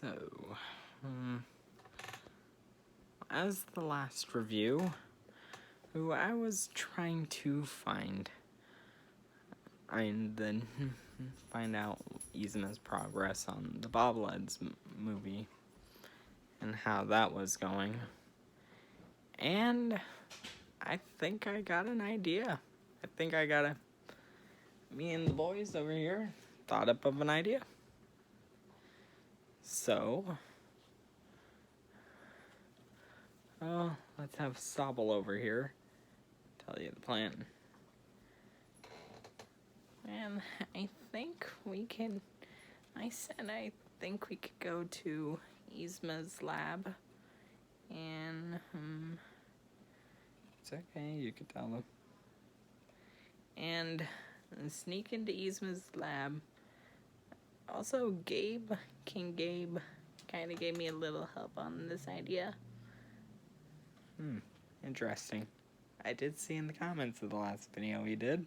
So, as the last review, I was trying to find out Yzma's progress on the Bobbleheads movie and how that was going. And I think I got an idea. Me and the boys over here thought up of an idea. So, let's have Sobble over here tell you the plan. And I think we could go to Yzma's lab. And, it's okay, you could tell them. And sneak into Yzma's lab. Also, King Gabe, kind of gave me a little help on this idea. Interesting. I did see in the comments of the last video he did.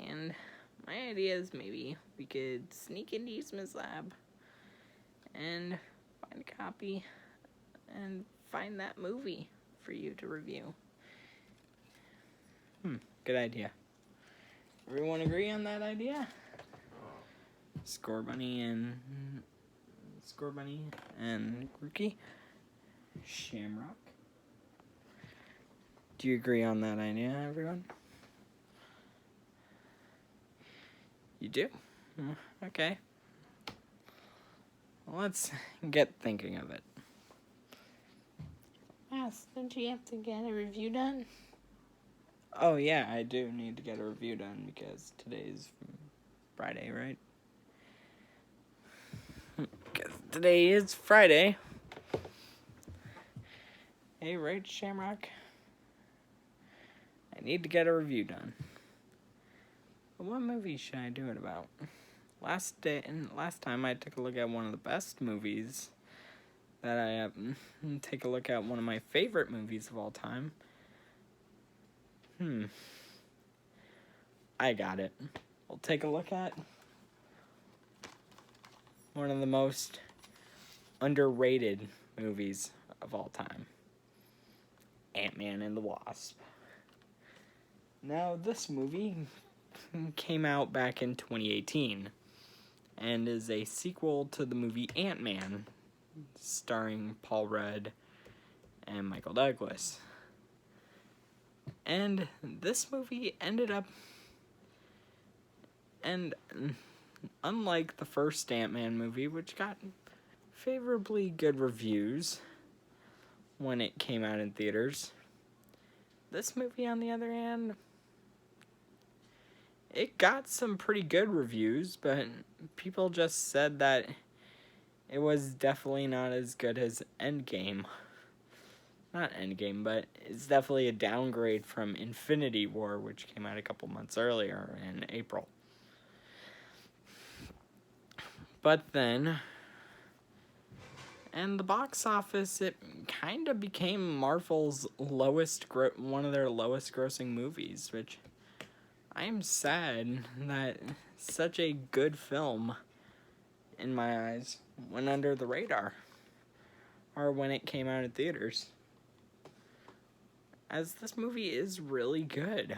And my idea is maybe we could sneak into Yzma's lab and find a copy and find that movie for you to review. Good idea. Everyone agree on that idea? Score Bunny and Grookey, Shamrock. Do you agree on that idea, everyone? You do? Okay. Well, let's get thinking of it. Yes, don't you have to get a review done? Oh, yeah, I do need to get a review done because today's Friday, right? Because today is Friday. Hey, right, Shamrock? I need to get a review done. But what movie should I do it about? Last time I took a look at one of the best movies that I have. Take a look at one of my favorite movies of all time. I got it. We'll take a look at one of the most underrated movies of all time. Ant-Man and the Wasp. Now, this movie came out back in 2018 and is a sequel to the movie Ant-Man, starring Paul Rudd and Michael Douglas. And this movie ended up, and unlike the first Ant-Man movie, which got favorably good reviews when it came out in theaters, this movie, on the other hand, it got some pretty good reviews, but people just said that it was definitely not as good as Endgame. Not Endgame, but it's definitely a downgrade from Infinity War, which came out a couple months earlier in April. But then, and the box office, it kind of became Marvel's one of their lowest grossing movies, which I am sad that such a good film, in my eyes, went under the radar, or when it came out in theaters, as this movie is really good.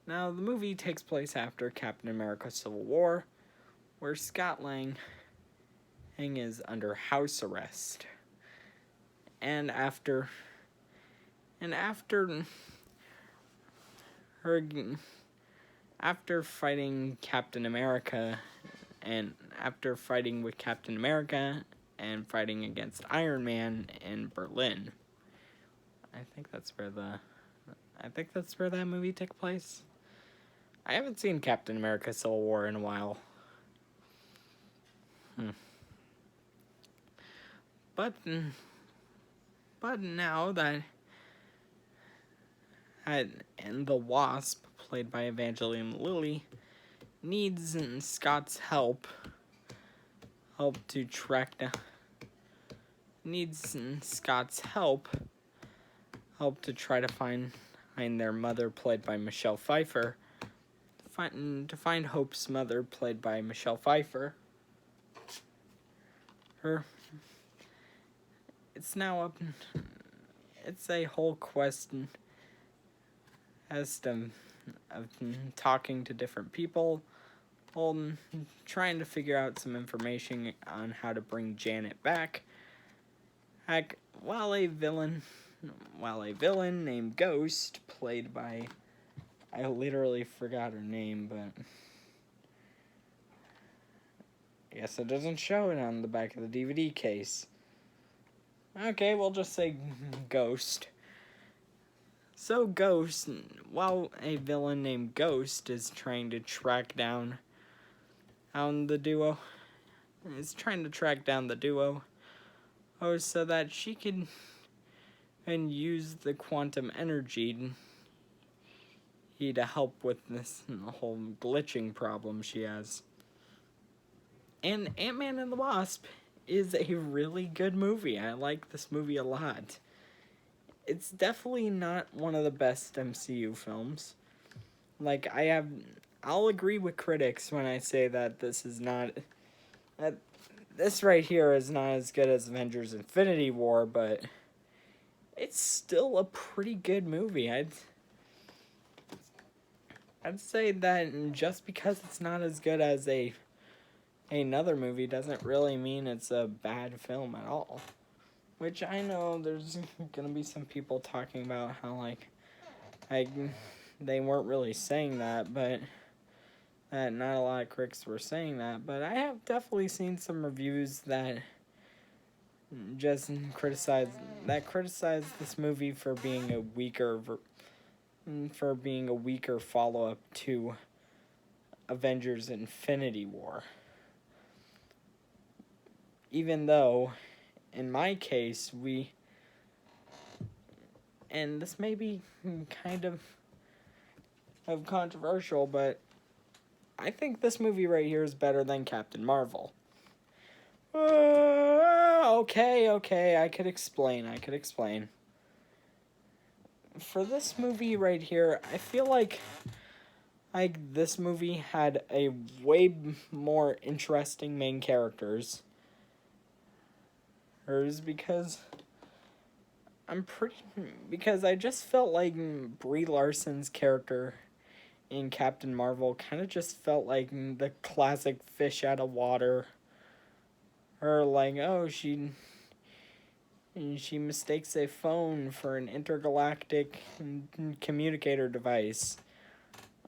Now, the movie takes place after Captain America Civil War, where Scott Lang is under house arrest. And after fighting Captain America, and after fighting with Captain America and fighting against Iron Man in Berlin, I think that's where that movie took place. I haven't seen Captain America Civil War in a while. But now that and the Wasp, played by Evangeline Lilly, needs Scott's help to track down to try to find their mother, played by Michelle Pfeiffer, to find Hope's mother, played by Michelle Pfeiffer, her. It's now up. It's a whole quest as to of talking to different people, trying to figure out some information on how to bring Janet back. Heck, while a villain named Ghost, played by, I literally forgot her name, but I guess it doesn't show it on the back of the DVD case. Okay, we'll just say Ghost. So Ghost, while a villain named Ghost is trying to track down the duo, so that she can use the quantum energy to help with this whole glitching problem she has. And Ant-Man and the Wasp is a really good movie. I like this movie a lot. It's definitely not one of the best MCU films. Like, I'll agree with critics when I say that this right here is not as good as Avengers Infinity War, but it's still a pretty good movie. I'd say that just because it's not as good as another movie doesn't really mean it's a bad film at all. Which I know there's gonna be some people talking about how they weren't really saying that, but that not a lot of critics were saying that. But I have definitely seen some reviews that just criticize this movie for being a weaker follow-up to Avengers Infinity War. Even though, in my case, and this may be kind of controversial, but I think this movie right here is better than Captain Marvel. Okay, I could explain. For this movie right here, I feel like this movie had a way more interesting main characters. Because I just felt like Brie Larson's character in Captain Marvel kind of just felt like the classic fish out of water. Or she mistakes a phone for an intergalactic communicator device.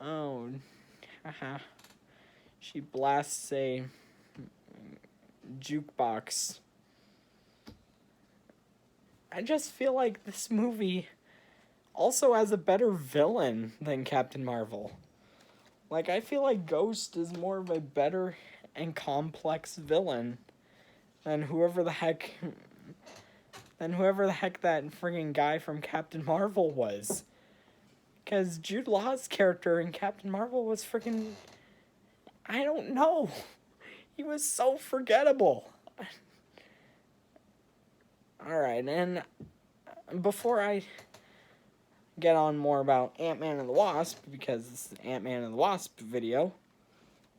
Oh, haha. She blasts a jukebox. I just feel like this movie also has a better villain than Captain Marvel. I feel like Ghost is more of a better and complex villain than whoever the heck that friggin' guy from Captain Marvel was. Because Jude Law's character in Captain Marvel was friggin', I don't know. He was so forgettable. Alright, and before I get on more about Ant-Man and the Wasp, because this is an Ant-Man and the Wasp video,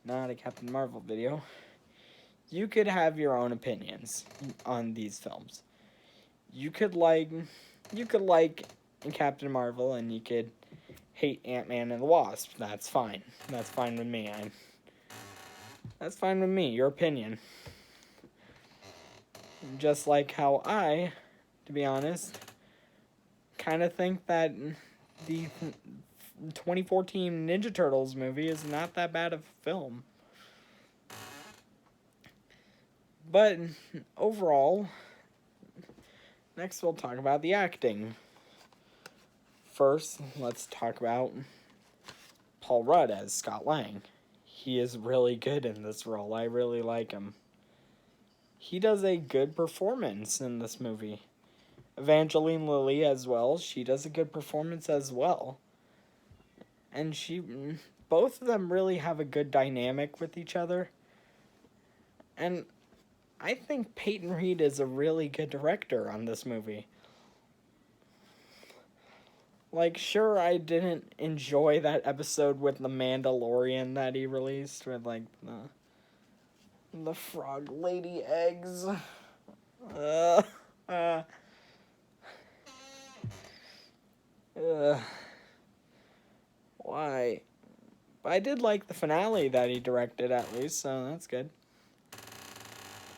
not a Captain Marvel video, you could have your own opinions on these films. You could like Captain Marvel, and you could hate Ant-Man and the Wasp. That's fine. That's fine with me. That's fine with me. Your opinion. Just like how I, to be honest, kind of think that the 2014 Ninja Turtles movie is not that bad of a film. But overall, next we'll talk about the acting. First, let's talk about Paul Rudd as Scott Lang. He is really good in this role. I really like him. He does a good performance in this movie. Evangeline Lilly as well. She does a good performance as well. And both of them really have a good dynamic with each other. And I think Peyton Reed is a really good director on this movie. Sure, I didn't enjoy that episode with the Mandalorian that he released with, The frog lady eggs. Uh, uh, why? But I did like the finale that he directed at least, so that's good.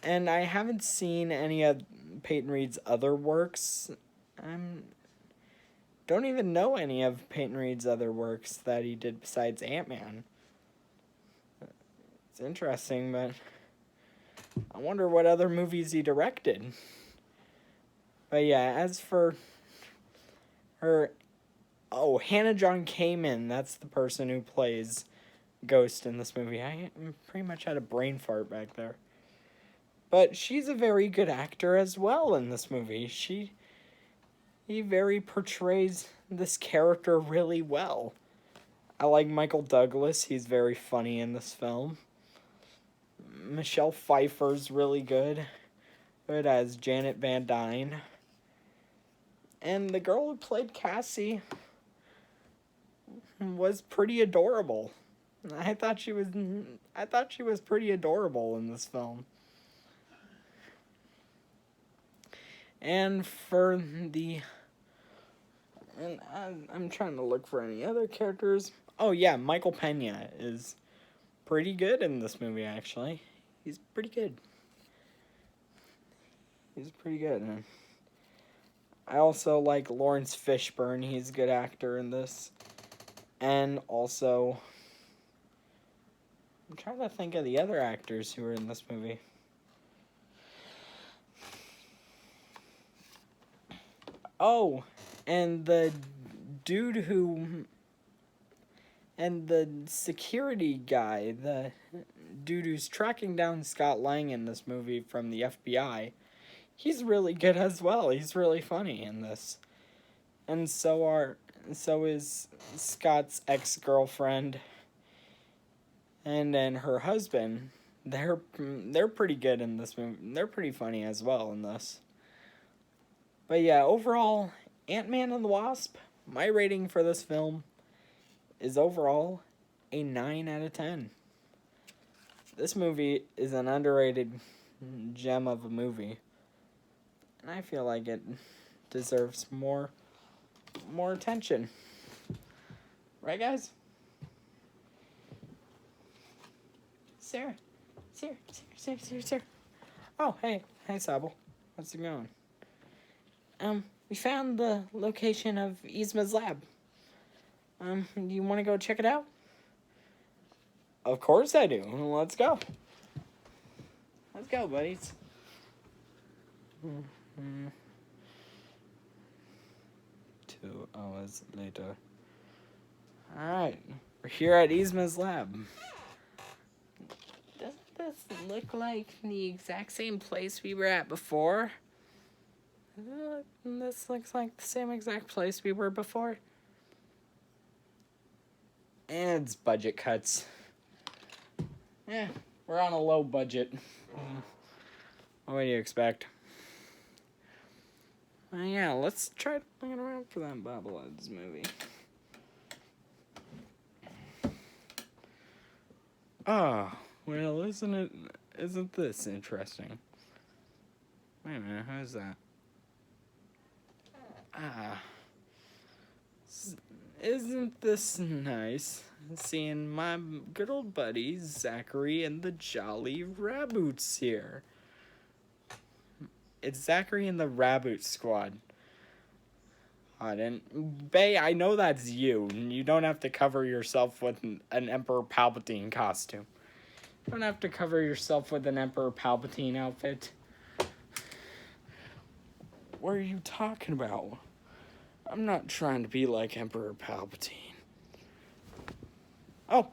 And I haven't seen any of Peyton Reed's other works. I don't even know any of Peyton Reed's other works that he did besides Ant-Man. It's interesting, but I wonder what other movies he directed. But yeah, as for her... Oh, Hannah John Kamen, that's the person who plays Ghost in this movie. I pretty much had a brain fart back there. But she's a very good actor as well in this movie. He very portrays this character really well. I like Michael Douglas. He's very funny in this film. Michelle Pfeiffer's really good. Good as Janet Van Dyne. And the girl who played Cassie was pretty adorable. I thought she was pretty adorable in this film. And for the... And I'm trying to look for any other characters. Oh yeah, Michael Pena is pretty good in this movie, actually. He's pretty good. He's pretty good. And I also like Lawrence Fishburne. He's a good actor in this. And also... I'm trying to think of the other actors who were in this movie. Oh, and the dude who... And the security guy, the dude who's tracking down Scott Lang in this movie from the FBI, he's really good as well. He's really funny in this. And so is Scott's ex-girlfriend and then her husband. They're pretty good in this movie. They're pretty funny as well in this. But yeah, overall, Ant-Man and the Wasp, my rating for this film is overall a 9 out of 10. This movie is an underrated gem of a movie. And I feel like it deserves more attention. Right, guys? Sarah. Oh, hey. Hey, Sable. How's it going? We found the location of Yzma's lab. You want to go check it out? Of course I do. Let's go. Let's go, buddies. 2 hours later. Alright. We're here at Yzma's lab. Doesn't this look like the exact same place we were at before? This looks like the same exact place we were before. And it's budget cuts. Yeah, we're on a low budget. What do you expect? Yeah, let's try looking around for that Bobbleheads movie. Oh, well, isn't this interesting? Wait a minute, who's that? Isn't this nice? Seeing my good old buddies, Zachary and the Jolly Raboots here. It's Zachary and the Raboot Squad. Bay, I know that's you. You don't have to cover yourself with an Emperor Palpatine costume. You don't have to cover yourself with an Emperor Palpatine outfit. What are you talking about? I'm not trying to be like Emperor Palpatine. Oh.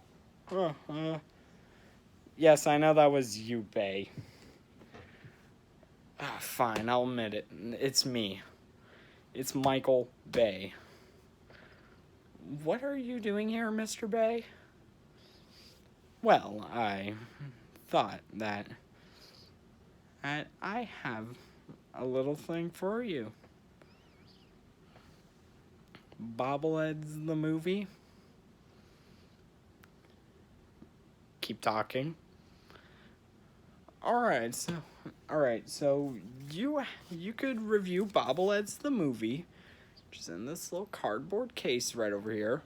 Yes, I know that was you, Bay. Fine, I'll admit it. It's me. It's Michael Bay. What are you doing here, Mr. Bay? Well, I thought that I have a little thing for you. Bobbleheads the movie. Keep talking. So you could review Bobbleheads the movie, which is in this little cardboard case right over here.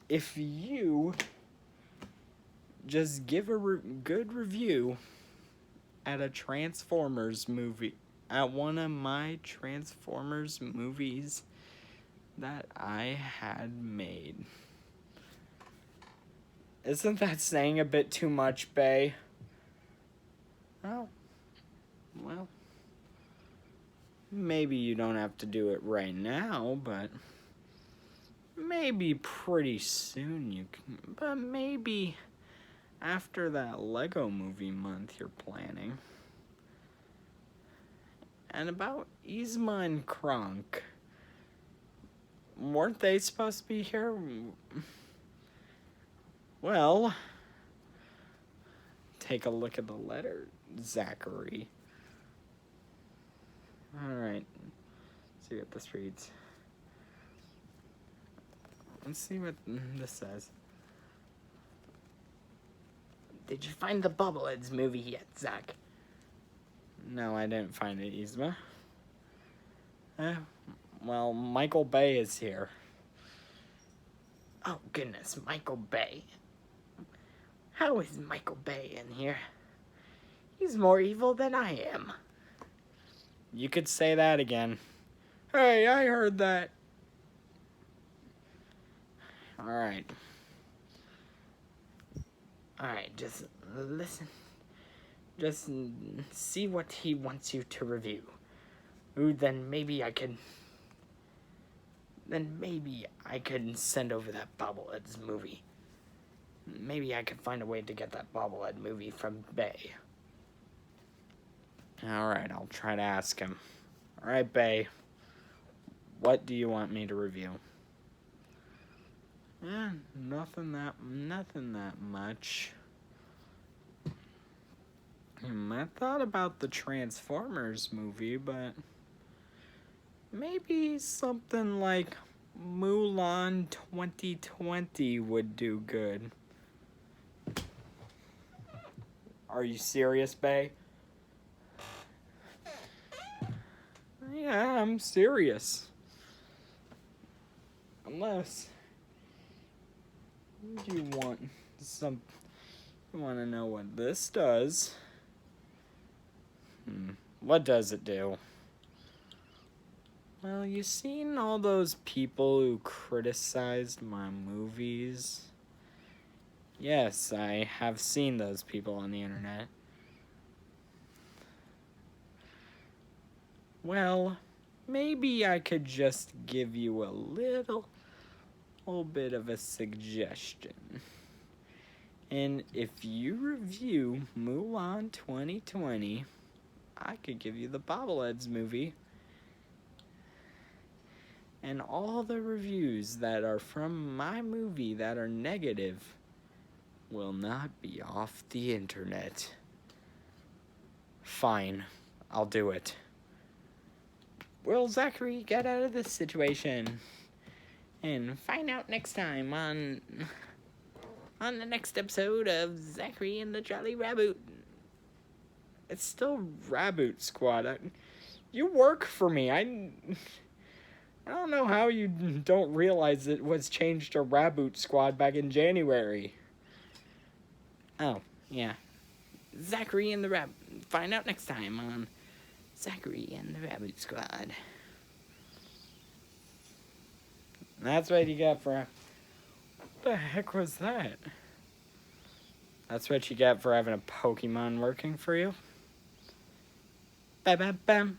If you just give a good review at a Transformers movie, at one of my Transformers movies that I had made. Isn't that saying a bit too much, Bay? Oh, well, maybe you don't have to do it right now, but maybe pretty soon you can. But maybe after that Lego movie month you're planning. And about Yzma and Kronk, weren't they supposed to be here? Well, take a look at the letter, Zachary. Alright, let's see what this reads. Let's see what this says. Did you find the Bubbleheads movie yet, Zach? No, I didn't find it, Yzma. Well, Michael Bay is here. Oh, goodness, Michael Bay. How is Michael Bay in here? He's more evil than I am. You could say that again. Hey, I heard that. Alright, just listen. Just see what he wants you to review. Ooh, then maybe I could send over that Bobbleheads movie. Maybe I could find a way to get that Bobblehead movie from Bay. Alright, I'll try to ask him. Alright, Bay. What do you want me to review? Nothing that much. I thought about the Transformers movie, but maybe something like Mulan 2020 would do good. Are you serious, Bay? Yeah, I'm serious. Unless you want to know what this does. What does it do? Well, you seen all those people who criticized my movies? Yes, I have seen those people on the internet. Well, maybe I could just give you a little bit of a suggestion. And if you review Mulan 2020, I could give you the Bobbleheads movie. And all the reviews that are from my movie that are negative will not be off the internet. Fine, I'll do it. Will Zachary get out of this situation? And find out next time on the next episode of Zachary and the Jolly Rabbit. It's still Rabbit Squad. You work for me. I don't know how you don't realize it was changed to Rabbit Squad back in January. Oh, yeah. Zachary and the Rabbit. Find out next time on Zachary and the Rabbit Squad. That's what you got for... What the heck was that? That's what you get for having a Pokemon working for you? Bam, bam, bam.